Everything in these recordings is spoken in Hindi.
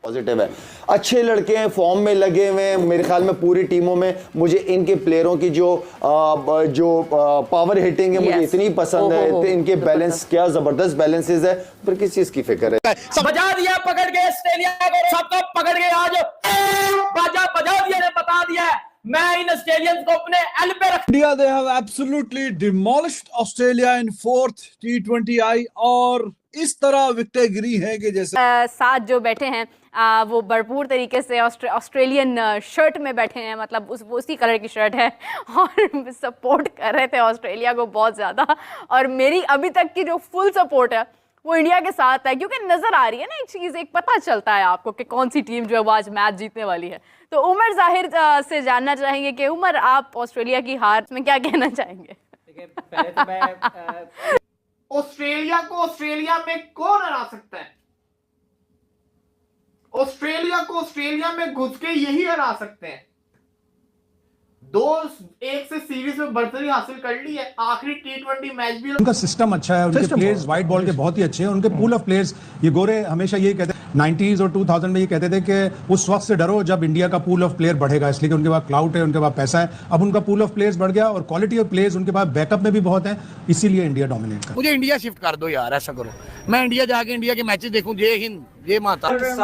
पॉजिटिव है, अच्छे लड़के हैं, फॉर्म में लगे हुए हैं। मेरे ख्याल में पूरी टीमों में मुझे इनके प्लेयरों की जो पावर हिटिंग है मुझे इतनी पसंद है। इनके बैलेंस क्या जबरदस्त बैलेंसेस है, पर किस चीज की फिक्र है। बजा दिया पकड़ के ऑस्ट्रेलिया को, सबको पकड़ के आज बजा दिया ने बता दिया मैं इन ऑस्ट्रेलियंस को अपने एल पे रख। India they have absolutely demolished Australia in 4th T20I और इस तरह विकेटें गिरी हैं कि जैसे साथ जो बैठे हैं वो भरपूर तरीके से ऑस्ट्रेलियन शर्ट में बैठे हैं, मतलब उसी कलर की शर्ट है और सपोर्ट कर रहे थे ऑस्ट्रेलिया को बहुत ज़्यादा। और मेरी अभी तक की जो फुल सपोर्ट है वो इंडिया के साथ है, क्योंकि नज़र आ रही है ना एक चीज़, एक पता चलता है आपको कि कौन सी टीम जो है वो आज मैच जीतने वाली है। तो उमर जाहिर से जानना चाहेंगे कि उमर आप ऑस्ट्रेलिया की हार में क्या कहना चाहेंगे? पहले तो मैं ऑस्ट्रेलिया को ऑस्ट्रेलिया में कौन हरा सकता है? ऑस्ट्रेलिया को ऑस्ट्रेलिया में घुस के यही हरा सकते हैं। 2-1 से सीरीज में बढ़तरी हासिल कर ली है। आखिरी T20 मैच भी उनका सिस्टम अच्छा है, उनके प्लेयर्स वाइट बॉल के बहुत ही अच्छे हैं, उनके पूल ऑफ प्लेयर्स। ये गोरे हमेशा यही कहते हैं 90s और 2000 में ये कहते थे कि उस वक्त से डरो जब इंडिया का पूल ऑफ प्लेयर बढ़ेगा, इसलिए कि उनके पास क्लाउड है, उनके पास पैसा है। अब उनका पूल ऑफ प्लेयर्स बढ़ गया और क्वालिटी ऑफ प्लेयर्स उनके पास बैकअप में भी बहुत है, इसीलिए इंडिया डोमिनेट कर। मुझे इंडिया शिफ्ट कर दो यार, ऐसा करो मैं इंडिया जाके इंडिया के मैचेस देखूं। जय हिंद, जय माता। वन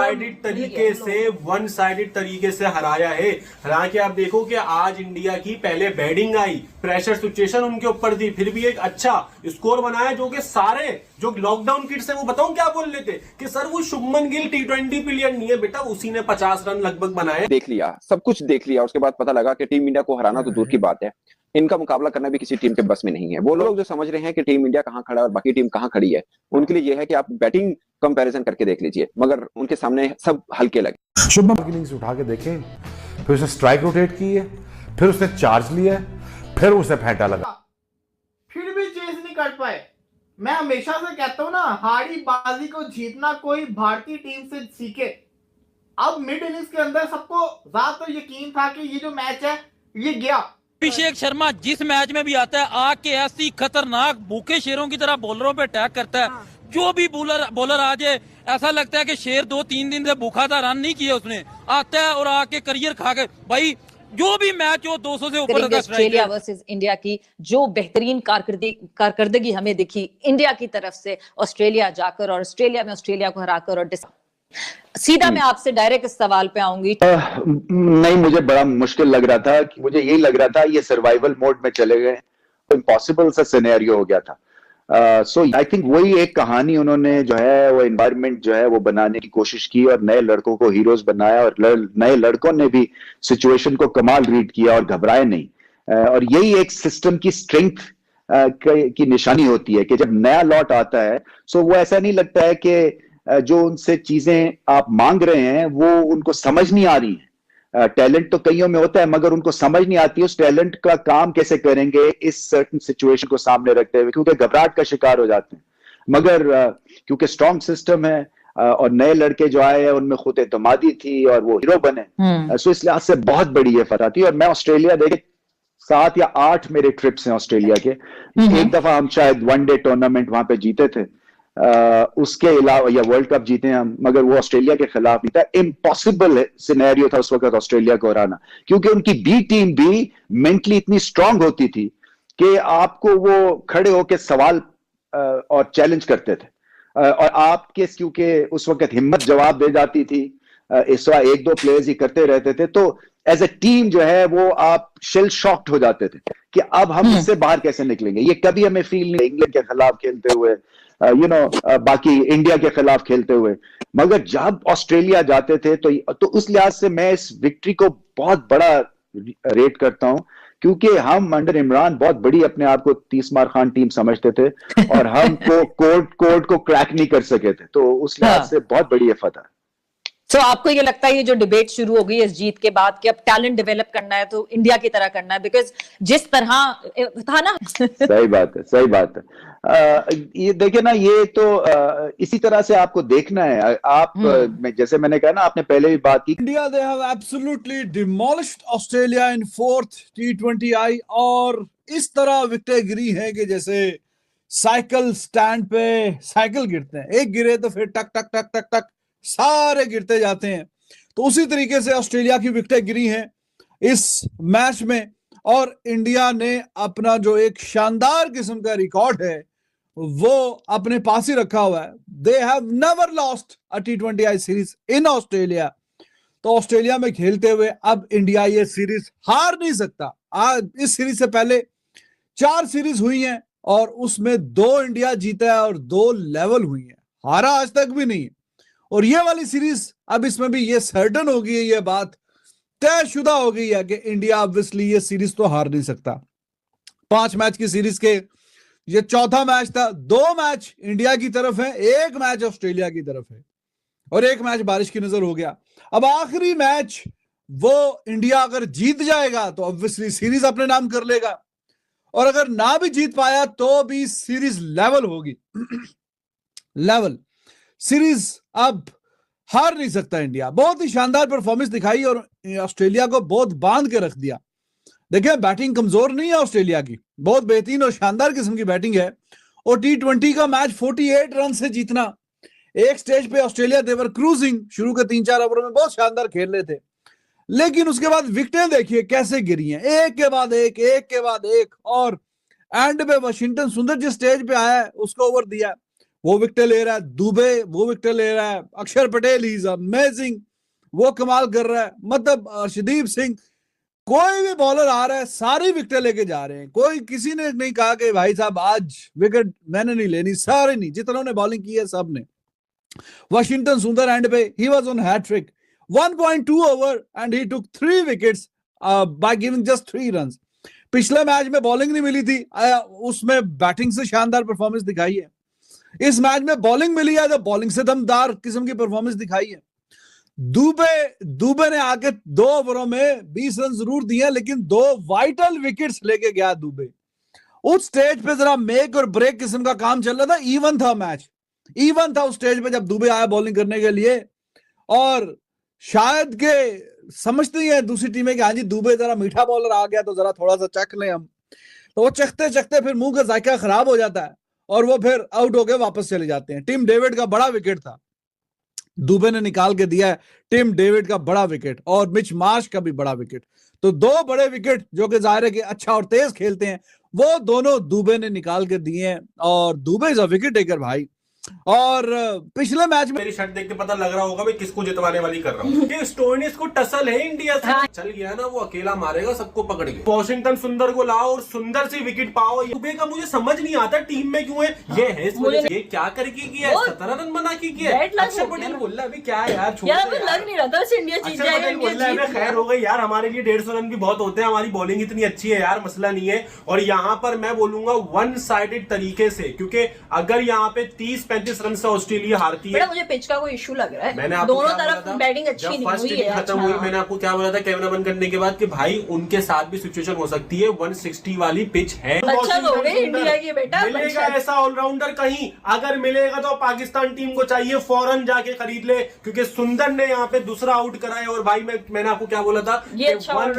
साइडेड तरीके से हराया है। हालांकि आप देखो कि आज इंडिया की पहले बैटिंग आई, प्रेशर सिचुएशन उनके ऊपर थी, फिर भी एक अच्छा स्कोर बनाया, जो कि सारे जो लॉकडाउन किड्स है वो बताऊं क्या बोल रहे थे कि सर वो शुभमन गिल T20 प्लेयर नहीं है बेटा, उसी ने 50 रन लगभग बनाए। देख लिया, सब कुछ देख लिया, उसके बाद पता लगा कि टीम इंडिया को हराना तो दूर की बात है, इनका मुकाबला करना भी किसी टीम के बस में नहीं है। वो लोग जो समझ रहे हैं कि टीम इंडिया कहां खड़ा है और बाकी टीम कहां खड़ी है, उनके लिए यह है कि आप बैटिंग कंपैरिजन करके देख लीजिए, मगर उनके सामने सब हल्के लगे। शुभमन इनिंग्स उठा के देखे, फिर उसने स्ट्राइक रोटेट की है, फिर उसने चार्ज लिया, फिर उसने फेंटा लगा, फिर भी चेस नहीं कर पाए। मैं हमेशा से कहता हूं ना, हारी बाजी को जीतना कोई भारतीय टीम से सीखे। अब मिड इनिंग्स के अंदर सबको ज्यादा यकीन था कि ये जो मैच है ये गया। अभिषेक शर्मा जिस मैच में भी आता है आके ऐसी खतरनाक भूखे शेरों की तरह बॉलरों पे अटैक करता है। जो भी बॉलर आ जाए ऐसा लगता है कि शेर 2-3 दिन से भूखा था, रन नहीं किए उसने, आता है और आके करियर खा के भाई जो भी मैच हो 200 से ऊपर। ऑस्ट्रेलिया वर्सेस इंडिया की जो बेहतरीन कारकर्दगी हमें दिखी इंडिया की तरफ से ऑस्ट्रेलिया जाकर, और ऑस्ट्रेलिया में ऑस्ट्रेलिया को हराकर। और सीधा मैं आपसे डायरेक्ट इस सवाल पे आऊंगी। नहीं, मुझे बड़ा मुश्किल लग रहा था, कि मुझे यही लग रहा था ये सर्वाइवल मोड में चले गए, इम्पॉसिबल सा सिनेरियो हो गया था। सो आई थिंक वही एक कहानी उन्होंने जो है वो एनवायरनमेंट जो है वो बनाने की कोशिश की और नए लड़कों को हीरोज बनाया, और नए लड़कों ने भी सिचुएशन को कमाल रीड किया और घबराए नहीं। और यही एक सिस्टम की स्ट्रेंथ की निशानी होती है कि जब नया लॉट आता है सो वो ऐसा नहीं लगता है कि जो उनसे चीजें आप मांग रहे हैं वो उनको समझ नहीं आ रही है। टैलेंट तो कईयों में होता है मगर उनको समझ नहीं आती उस टैलेंट का काम कैसे करेंगे इस सर्टेन सिचुएशन को सामने रखते हुए, क्योंकि घबराहट का शिकार हो जाते हैं। मगर क्योंकि स्ट्रॉन्ग सिस्टम है और नए लड़के जो आए हैं उनमें खुद एतमादी थी और वो हीरो बने, सो इस लिहाज से बहुत बड़ी ये फतह थी। और मैं ऑस्ट्रेलिया देखे 7 या 8 मेरे ट्रिप्स हैं ऑस्ट्रेलिया के। एक दफा हम शायद वनडे टूर्नामेंट वहां पे जीते थे, उसके अलावा या वर्ल्ड कप जीते हैं हम, मगर वो ऑस्ट्रेलिया के खिलाफ नहीं था। इम्पॉसिबल सिनेरियो था उस वक्त ऑस्ट्रेलिया को हराना, क्योंकि उनकी बी टीम भी मेंटली इतनी स्ट्रांग होती थी कि आपको वो खड़े होकर सवाल और चैलेंज करते थे, और आपके क्योंकि उस वक्त हिम्मत जवाब दे जाती थी, इस वक्त 1-2 प्लेयर्स ही करते रहते थे, तो एज ए टीम जो है वो आप शेल शॉक्ड हो जाते थे कि अब हम इससे बाहर कैसे निकलेंगे। ये कभी हमें फील नहीं इंग्लैंड के खिलाफ खेलते हुए, बाकी इंडिया के खिलाफ खेलते हुए, मगर जब ऑस्ट्रेलिया जाते थे तो उस लिहाज से मैं इस विक्ट्री को बहुत बड़ा रेट करता हूं, क्योंकि हम अंडर इमरान बहुत बड़ी अपने आप को 30 मार खान टीम समझते थे और हम कोर्ट को क्रैक नहीं कर सके थे, तो उस लिहाज से बहुत बड़ी है फतह। तो आपको ये लगता है ये जो डिबेट शुरू हो गई इस जीत के बाद कि अब टैलेंट डेवलप करना है तो इंडिया की तरह करना है, बिकॉज जिस तरह था ना सही बात है, सही बात है। ये देखिए ना, ये तो इसी तरह से आपको देखना है। आप जैसे मैंने कहा ना, आपने पहले भी बात की, India they have absolutely demolished Australia in 4th T20I और इस तरह विकेटें गिरी हैं कि जैसे साइकिल स्टैंड पे साइकिल गिरते हैं, एक गिरे तो फिर टक टक टक टक टक सारे गिरते जाते हैं। तो उसी तरीके से ऑस्ट्रेलिया की विकेटें गिरी हैं इस मैच में, और इंडिया ने अपना जो एक शानदार किस्म का रिकॉर्ड है वो अपने पास ही रखा हुआ है। They have never lost a T20I series in Australia. तो ऑस्ट्रेलिया में खेलते हुए अब इंडिया ये सीरीज हार नहीं सकता। आज इस सीरीज से पहले 4 सीरीज हुई हैं और उसमें 2 इंडिया जीता है और 2 लेवल हुई हैं, हारा आज तक भी नहीं है। और ये वाली सीरीज अब इसमें भी ये सर्टन हो गई है, ये बात तयशुदा हो गई है कि इंडिया ऑब्वियसली ये सीरीज तो हार नहीं सकता। 5 मैच की सीरीज के ये चौथा मैच था। 2 मैच इंडिया की तरफ है, 1 मैच ऑस्ट्रेलिया की तरफ है और 1 मैच बारिश की नजर हो गया। अब आखिरी मैच वो इंडिया अगर जीत जाएगा तो ऑब्वियसली सीरीज अपने नाम कर लेगा, और अगर ना भी जीत पाया तो भी सीरीज लेवल होगी। लेवल सीरीज अब हार नहीं सकता इंडिया। बहुत ही शानदार परफॉर्मेंस दिखाई और ऑस्ट्रेलिया को बहुत बांध के रख दिया। देखिए बैटिंग कमजोर नहीं है ऑस्ट्रेलिया की, बहुत बेहतरीन और शानदार किस्म की बैटिंग है। और T20 का मैच 48 रन से जीतना, एक स्टेज पे ऑस्ट्रेलिया देवर क्रूजिंग, शुरू के 3-4 ओवरों में बहुत शानदार खेल रहे थे, लेकिन उसके बाद विकेटें देखिए कैसे गिरी हैं, एक के बाद एक, एक के बाद एक। और एंड पे वाशिंगटन सुंदर जिस स्टेज पे आया है उसको ओवर दिया, वो विकेट ले रहा है। दुबे वो विकेट ले रहा है। अक्षर पटेल ही इज अमेजिंग, वो कमाल कर रहा है। मतलब अर्शदीप सिंह, कोई भी बॉलर आ रहा है सारी विकेट लेके जा रहे हैं। कोई किसी ने नहीं कहा कि भाई साहब आज विकेट मैंने नहीं लेनी, सारे नहीं, जितनों ने बॉलिंग की है सब ने। वाशिंगटन सुंदर एंड पे he was on hattrick, 1.2 over and he took 3 wickets by giving just 3 runs. पिछले मैच में बॉलिंग नहीं मिली थी, उसमें बैटिंग से शानदार परफॉर्मेंस दिखाई है। इस मैच में बॉलिंग मिली है तो बॉलिंग से दमदार किस्म की परफॉर्मेंस दिखाई है। दुबे ने आके 2 ओवरों में 20 रन जरूर दिए, लेकिन 2 वाइटल विकेट्स लेके गया दुबे। उस स्टेज पे जरा मेक और ब्रेक किस्म का काम चल रहा था, इवन था मैच, इवन था उस स्टेज पे जब दुबे आया बॉलिंग करने के लिए। और शायद के समझते ही है दूसरी टीमें कि हाँ जी दुबे जरा मीठा बॉलर आ गया तो जरा थोड़ा सा चख लें हम, तो वो चखते चखते फिर मुंह का जायका खराब हो जाता है और वो फिर आउट होके वापस चले जाते हैं। टिम डेविड का बड़ा विकेट था, दुबे ने निकाल के दिया है टिम डेविड का बड़ा विकेट, और मिच मार्श का भी बड़ा विकेट। तो 2 बड़े विकेट जो कि जाहिर है कि अच्छा और तेज खेलते हैं, वो दोनों दुबे ने निकाल के दिए हैं। और Dubey is a wicket taker भाई। और पिछले मैच में मेरी शर्ट देख के पता लग रहा होगा मैं किसको जितवाने वाली कर रहा हूँ। ये स्टोइनिस को टसल है इंडिया से, चल गया ना वो अकेला मारेगा सबको पकड़ के। वॉशिंगटन सुंदर को लाओ और सुंदर सी विकेट पाओ। दुबे का मुझे समझ नहीं आता टीम में क्यों है ये है, ये क्या करके किया है, 17 रन बना के किया है। अक्षर पटेल बोल रहा अभी क्या है यार, लग नहीं रहा था इंडिया जीत जाएगा। खैर हो गई यार, हमारे लिए 150 रन भी बहुत होते हैं, हमारी बॉलिंग इतनी अच्छी है यार, मसला नहीं है। और यहाँ पर मैं बोलूंगा 1 साइडेड तरीके से, क्योंकि अगर यहाँ पे 30-35 रन से ऑस्ट्रेलिया हारती है। मुझे पिच का कोई इशू लग रहा है, मैंने दोनों तरफ बैटिंग अच्छी नहीं हुई है। खत्म हुई, मैंने आपको क्या बोला था कैमरा बंद करने के बाद कि भाई उनके साथ भी सिचुएशन हो सकती है, 160 वाली पिच है। अच्छा तो हो गई इंडिया की बेटा, मिलेगा ऐसा ऑलराउंडर कहीं, अगर मिलेगा तो पाकिस्तान टीम को चाहिए फौरन जाके खरीद ले, क्योंकि सुंदर ने यहाँ पे दूसरा आउट कराया। और भाई मैंने आपको क्या बोला था, वन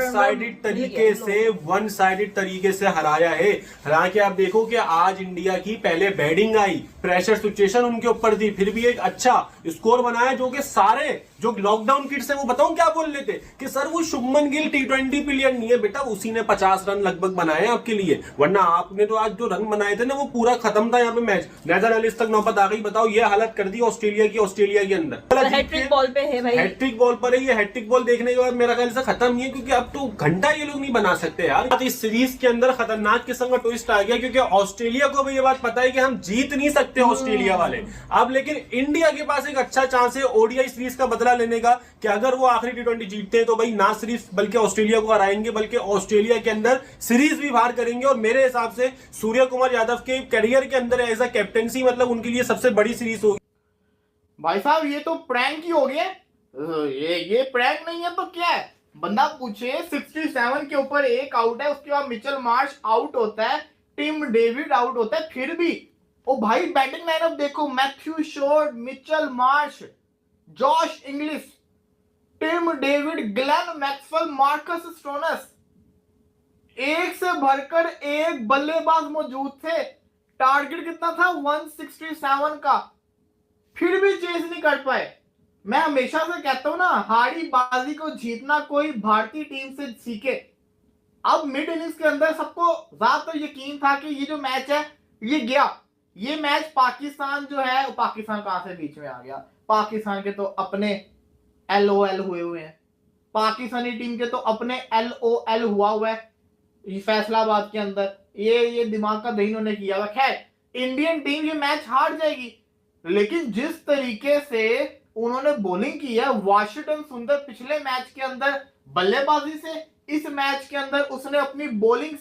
साइडेड तरीके से हराया है। हालांकि आप देखो कि आज इंडिया की पहले बैटिंग आई, प्रेशर सिचुएशन उनके ऊपर थी, फिर भी एक अच्छा स्कोर बनाया, जो कि सारे जो लॉकडाउन किड्स है वो बताऊं क्या बोल रहे थे कि सर वो शुभमन गिल T20 प्लेयर नहीं है बेटा, उसी ने 50 रन लगभग बनाए आपके लिए, वरना आपने तो आज जो रन बनाए थे ना वो पूरा खत्म था यहाँ पे मैच। नेदरलैंड्स तक नौबत आ गई, बताओ ये हालत कर दी ऑस्ट्रेलिया के अंदर। हैट्रिक बॉल पे है भाई, हैट्रिक बॉल पर है ये। हैट्रिक बॉल देखने के बाद मेरा ख्याल से खत्म नहीं है, क्योंकि अब तो घंटा ये लोग नहीं बना सकते यार। इस सीरीज के अंदर खतरनाक किस्म का ट्विस्ट आ गया, क्योंकि ऑस्ट्रेलिया को भी ये बात पता है कि हम जीत नहीं सकते ऑस्ट्रेलिया वाले अब, लेकिन इंडिया के पास एक अच्छा चांस है ओडीआई सीरीज का बदला लेने का, कि अगर वो आखिरी T20 जीतते हैं तो भाई ना सिर्फ बल्कि ऑस्ट्रेलिया को हराएंगे, बल्कि ऑस्ट्रेलिया के अंदर सीरीज भी बाहर करेंगे। और मेरे हिसाब से सूर्य कुमार यादव के करियर के अंदर एज अ कैप्टेंसी मतलब उनके लिए सबसे बड़ी सीरीज होगी। भाई साहब ये तो प्रैंक ही हो गया, ये प्रैंक नहीं है तो क्या है। बंदा पूछे 67 के ऊपर 1 आउट है, उसके बाद मिचेल मार्श आउट होता है, टिम डेविड आउट होता है, फिर भी ओ भाई बैटिंग लाइनअप देखो, Matthew Short, Mitchell Marsh, Josh Inglis, Tim David, Glenn Maxwell, Marcus Stoinis, एक से भरकर एक बल्लेबाज मौजूद थे। टारगेट कितना था 167 का, फिर भी चेस नहीं कर पाए। मैं हमेशा से कहता हूं ना, हारी बाजी को जीतना कोई भारतीय टीम से सीखे। अब मिड इनिंग्स के अंदर सबको ज्यादातर यकीन था कि ये जो मैच है ये गया, ये मैच पाकिस्तान जो है, पाकिस्तान कहां से बीच में आ गया, पाकिस्तान के तो अपने LOL हुए हैं, पाकिस्तानी टीम के तो अपने LOL हुआ है फैसलाबाद के अंदर, ये दिमाग का दही इन्होंने किया हुआ। खैर इंडियन टीम ये मैच हार जाएगी, लेकिन जिस तरीके से उन्होंने बॉलिंग की है, वाशिंगटन सुंदर पिछले मैच के अंदर बल्लेबाजी से, इस मैच के अंदर उसने अपनी बॉलिंग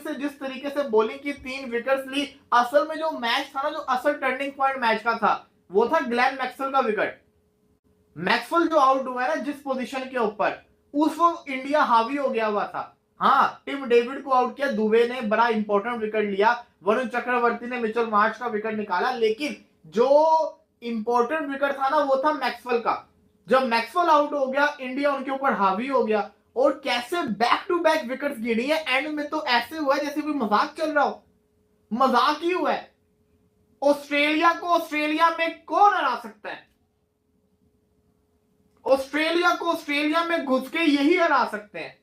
से जिस तरीके से बॉलिंग की 3 विकेट्स ली। असल में जो मैच था ना, जो असल टर्निंग पॉइंट मैच का था, वो था ग्लेन मैक्सवेल का विकेट। मैक्सवेल जो आउट हुआ है ना जिस पोजीशन के ऊपर, उस वक्त इंडिया हावी हो गया हुआ था। हाँ, टिम डेविड को आउट किया, दुबे ने बड़ा इंपॉर्टेंट विकेट लिया, वरुण चक्रवर्ती ने मिचेल मार्श का विकेट निकाला, लेकिन जो इंपॉर्टेंट विकेट था ना वो था मैक्सवेल का। जब मैक्सवेल आउट हो गया, इंडिया उनके ऊपर हावी हो गया, और कैसे बैक टू बैक विकेट्स गिरी है। एंड में तो ऐसे हुआ है जैसे कोई मजाक चल रहा हो, मजाक ही हुआ है। ऑस्ट्रेलिया को ऑस्ट्रेलिया में कौन हरा सकता है? ऑस्ट्रेलिया को ऑस्ट्रेलिया में घुस के यही हरा सकते हैं।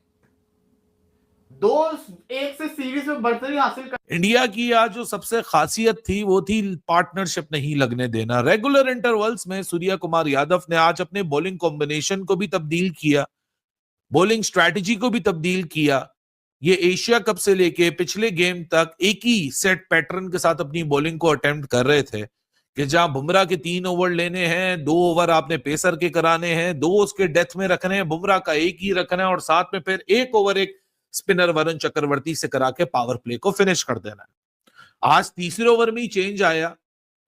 2-1 से सीरीज में बढ़तरी हासिल कर। इंडिया की आज जो सबसे खासियत थी वो थी पार्टनरशिप नहीं लगने देना। रेगुलर इंटरवल्स में सूर्य कुमार यादव ने आज अपने बॉलिंग कॉम्बिनेशन को भी तब्दील किया, बॉलिंग स्ट्रैटेजी को भी तब्दील किया। ये एशिया कप से लेके पिछले गेम तक एक ही सेट पैटर्न के साथ अपनी बॉलिंग को अटेम्प्ट कर रहे थे कि जहां बुमराह के 3 ओवर लेने हैं, 2 ओवर आपने पेसर के कराने हैं, 2 उसके डेथ में रखने हैं, बुमराह का 1 ही रखना है, और साथ में फिर 1 ओवर एक स्पिनर वरुण चक्रवर्ती से करा के पावर प्ले को फिनिश कर देना है। आज तीसरे ओवर में ही चेंज आया,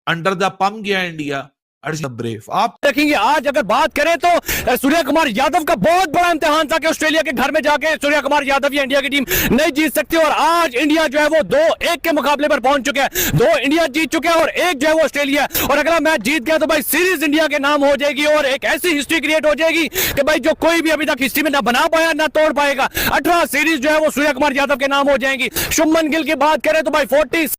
अंडर द पंप गया इंडिया, ब्रेव। आप देखेंगे आज अगर बात करें तो सूर्य कुमार यादव का बहुत बड़ा इम्तिहान था कि ऑस्ट्रेलिया के घर में जाके सूर्य कुमार यादव या इंडिया की टीम नहीं जीत सकती, और आज इंडिया जो है वो 2-1 के मुकाबले पर पहुंच चुके हैं। 2 इंडिया जीत चुके हैं और 1 जो है वो ऑस्ट्रेलिया, और अगला मैच जीत गया तो भाई सीरीज इंडिया के नाम हो जाएगी, और एक ऐसी हिस्ट्री क्रिएट हो जाएगी कि भाई जो कोई भी अभी तक हिस्ट्री में ना बना पाया ना तोड़ पाएगा। 18 सीरीज जो है वो सूर्य कुमार यादव के नाम हो जाएंगी। शुभमन गिल की बात करें तो भाई 40